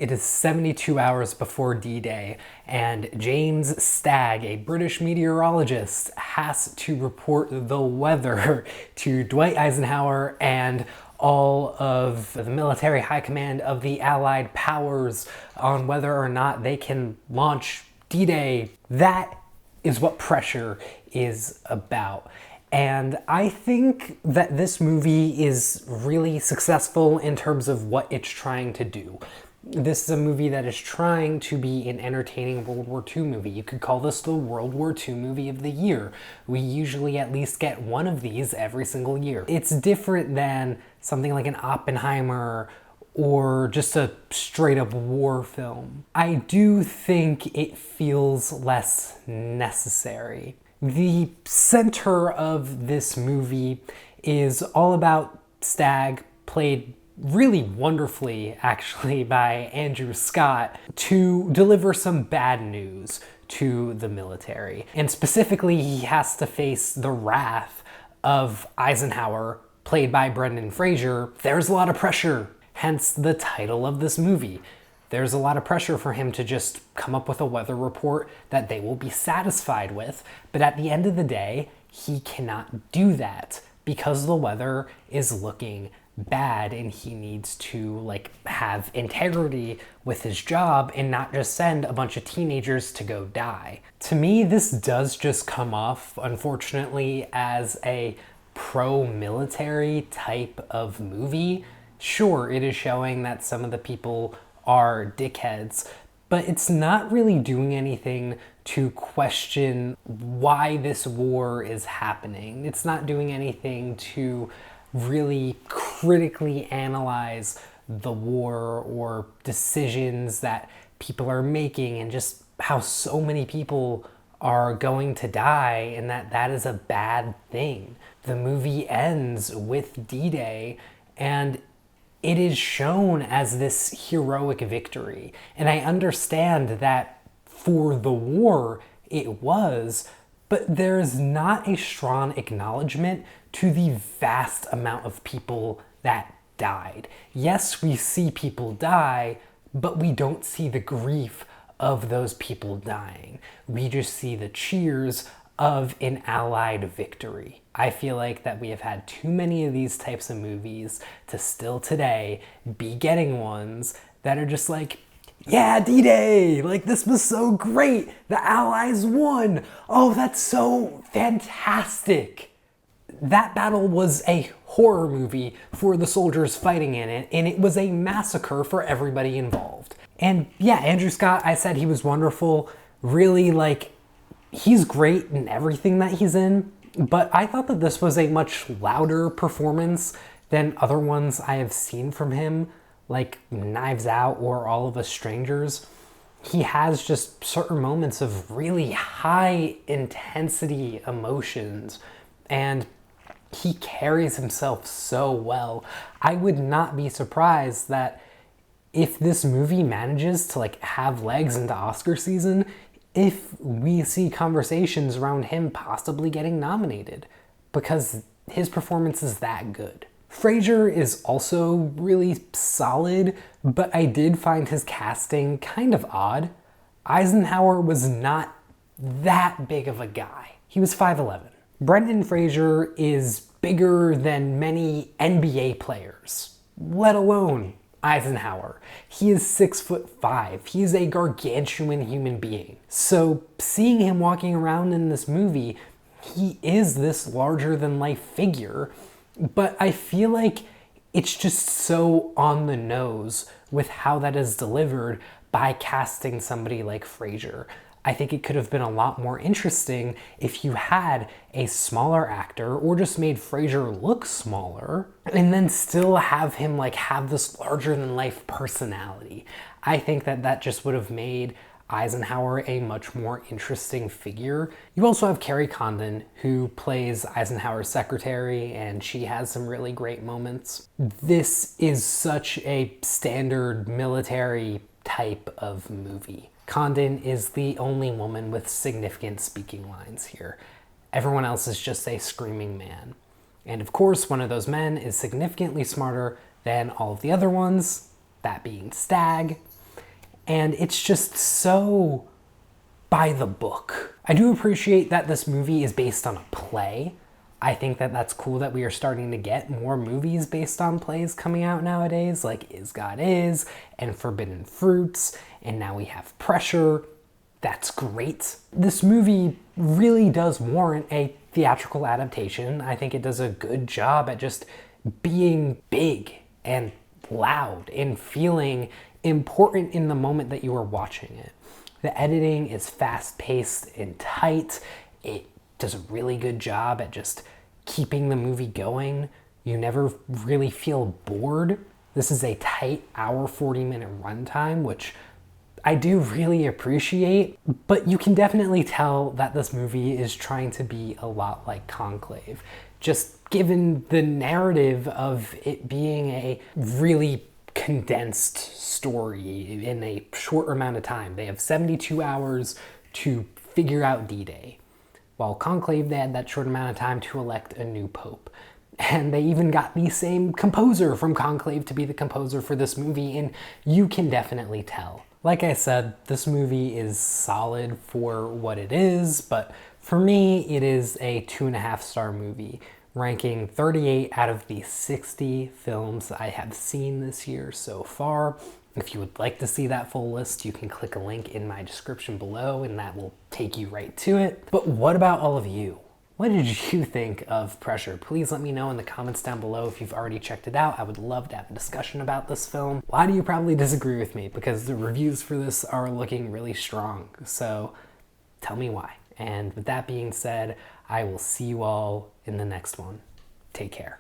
It is 72 hours before D-Day, and James Stagg, a British meteorologist, has to report the weather to Dwight Eisenhower and all of the military high command of the Allied powers on whether or not they can launch D-Day. That is what pressure is about. And I think that this movie is really successful in terms of what it's trying to do. This is a movie that is trying to be an entertaining World War II movie. You could call this the World War II movie of the year. We usually at least get one of these every single year. It's different than something like an Oppenheimer or just a straight up war film. I do think it feels less necessary. The center of this movie is all about Stagg, played really wonderfully actually by Andrew Scott, to deliver some bad news to the military. And specifically, he has to face the wrath of Eisenhower, played by Brendan Fraser. There's a lot of pressure, hence the title of this movie. There's a lot of pressure for him to just come up with a weather report that they will be satisfied with, but at the end of the day, he cannot do that because the weather is looking bad and he needs to have integrity with his job and not just send a bunch of teenagers to go die. To me, this does just come off, unfortunately, as a pro-military type of movie. Sure, it is showing that some of the people are dickheads, but it's not really doing anything to question why this war is happening. It's not doing anything to really critically analyze the war or decisions that people are making and just how so many people are going to die and that is a bad thing. The movie ends with D-Day and it is shown as this heroic victory. And I understand that for the war it was, but there's not a strong acknowledgement to the vast amount of people that died. Yes, we see people die, but we don't see the grief of those people dying. We just see the cheers of an Allied victory. I feel like that we have had too many of these types of movies to still today be getting ones that are just like, yeah, D-Day, this was so great, the Allies won, oh, that's so fantastic. That battle was a horror movie for the soldiers fighting in it, and it was a massacre for everybody involved. And yeah, Andrew Scott, I said he was wonderful. Really, he's great in everything that he's in, but I thought that this was a much louder performance than other ones I have seen from him, like Knives Out or All of Us Strangers. He has just certain moments of really high intensity emotions, and he carries himself so well. I would not be surprised that if this movie manages to have legs into Oscar season, if we see conversations around him possibly getting nominated, because his performance is that good. Fraser is also really solid, but I did find his casting kind of odd. Eisenhower was not that big of a guy. He was 5'11". Brendan Fraser is bigger than many NBA players, let alone Eisenhower. He is 6'5". He is a gargantuan human being. So seeing him walking around in this movie, he is this larger than life figure, but I feel like it's just so on the nose with how that is delivered by casting somebody like Fraser. I think it could have been a lot more interesting if you had a smaller actor or just made Fraser look smaller and then still have him have this larger than life personality. I think that just would have made Eisenhower a much more interesting figure. You also have Carrie Condon, who plays Eisenhower's secretary, and she has some really great moments. This is such a standard military type of movie. Condon is the only woman with significant speaking lines here. Everyone else is just a screaming man. And of course, one of those men is significantly smarter than all of the other ones, that being Stagg. and it's just so by the book. I do appreciate that this movie is based on a play. I think that that's cool that we are starting to get more movies based on plays coming out nowadays, like Is God Is and Forbidden Fruits, and now we have Pressure. That's great. This movie really does warrant a theatrical adaptation. I think it does a good job at just being big and loud and feeling important in the moment that you are watching it. The editing is fast-paced and tight. It does a really good job at just keeping the movie going. You never really feel bored. This is a tight hour 40-minute runtime, which I do really appreciate, but you can definitely tell that this movie is trying to be a lot like Conclave, just given the narrative of it being a really condensed story in a short amount of time. They have 72 hours to figure out D-Day. While Conclave, they had that short amount of time to elect a new pope. And they even got the same composer from Conclave to be the composer for this movie, and you can definitely tell. Like I said, this movie is solid for what it is, but for me, it is a 2.5-star movie, ranking 38 out of the 60 films I have seen this year so far. If you would like to see that full list, you can click a link in my description below and that will take you right to it. But what about all of you? What did you think of Pressure? Please let me know in the comments down below if you've already checked it out. I would love to have a discussion about this film. A lot of you probably disagree with me because the reviews for this are looking really strong. So tell me why. And with that being said, I will see you all in the next one. Take care.